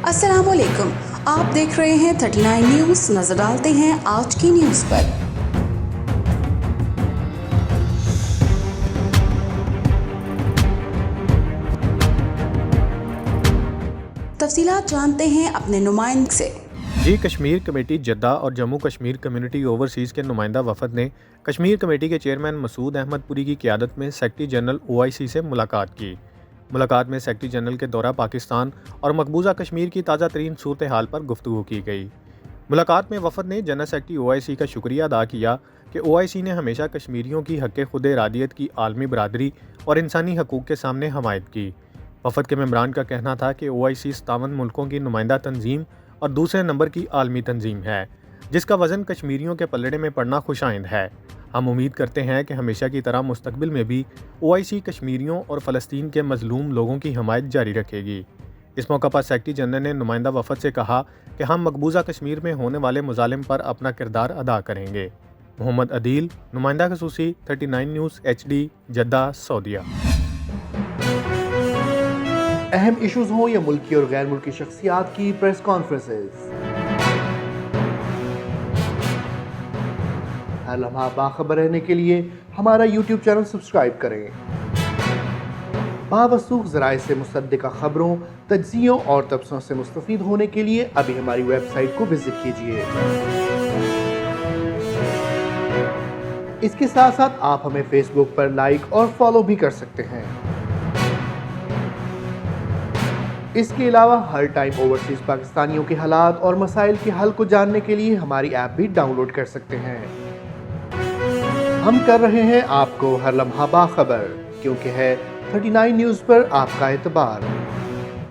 अस्सलाम वालेकुम, आप देख रहे हैं 39 न्यूज़। नजर डालते हैं आज की न्यूज़ पर। तफसीलात जानते हैं अपने नुमाइंदे से। जी कश्मीर कमेटी जद्दा और जम्मू कश्मीर कम्युनिटी ओवरसीज़ के नुमाइंदा वफद ने कश्मीर कमेटी के चेयरमैन मसूद अहमद पुरी की क़ियादत में सेक्रेटरी जनरल OIC से मुलाकात की। मुलाकात में सेक्रेटरी जनरल के दौरा पाकिस्तान और मकबूजा कश्मीर की ताज़ा तरीन सूरत हाल पर गुफ्तगू की गई। मुलाकात में वफद ने जनरल सेक्रेटरी OIC का शुक्रिया अदा किया कि OIC ने हमेशा कश्मीरियों की हक़ खुद इरादियत की आलमी बरादरी और इंसानी हकूक़ के सामने हमायत की। वफद के मेंबरान का कहना था कि OIC 57 मुल्कों की नुमाइंदा तंजीम और दूसरे नंबर की आलमी तंजीम है, जिसका वज़न कश्मीरियों के पलड़े में पड़ना खुशाइंद है। हम उम्मीद करते हैं कि हमेशा की तरह मुस्तकबिल में भी OIC कश्मीरियों और फ़लस्तीन के मज़लूम लोगों की हमायत जारी रखेगी। इस मौका पर सेक्रेटरी जनरल ने नुमाइंदा वफद से कहा कि हम मकबूजा कश्मीर में होने वाले मुजालिम पर अपना किरदार अदा करेंगे। मोहम्मद अदील, नुमाइंदा खसूसी, 39 न्यूज़ HD, जद्दा, सऊदीया। अहम इश्यूज हों या मुल्की और गैर मुल्की शख्सियात की प्रेस कॉन्फ्रेंसेस, हर लम्हा बाखबर रहने के लिए हमारा YouTube चैनल सब्सक्राइब करें। बावसूख ज़राए से मुसद्दिक़ा खबरों, तज्ज़ियों और तबसरों से मुस्तफ़ीद होने के लिए अभी हमारी वेबसाइट को विजिट कीजिए। इसके साथ साथ आप हमें फेसबुक पर लाइक और फॉलो भी कर सकते हैं। इसके अलावा हर टाइम ओवरसीज पाकिस्तानियों के हालात और मसाइल के हल को जानने के लिए हमारी ऐप भी डाउनलोड कर सकते हैं। हम कर रहे हैं आपको हर लम्हा बाखबर, क्योंकि है 39 न्यूज़ पर आपका एतबार।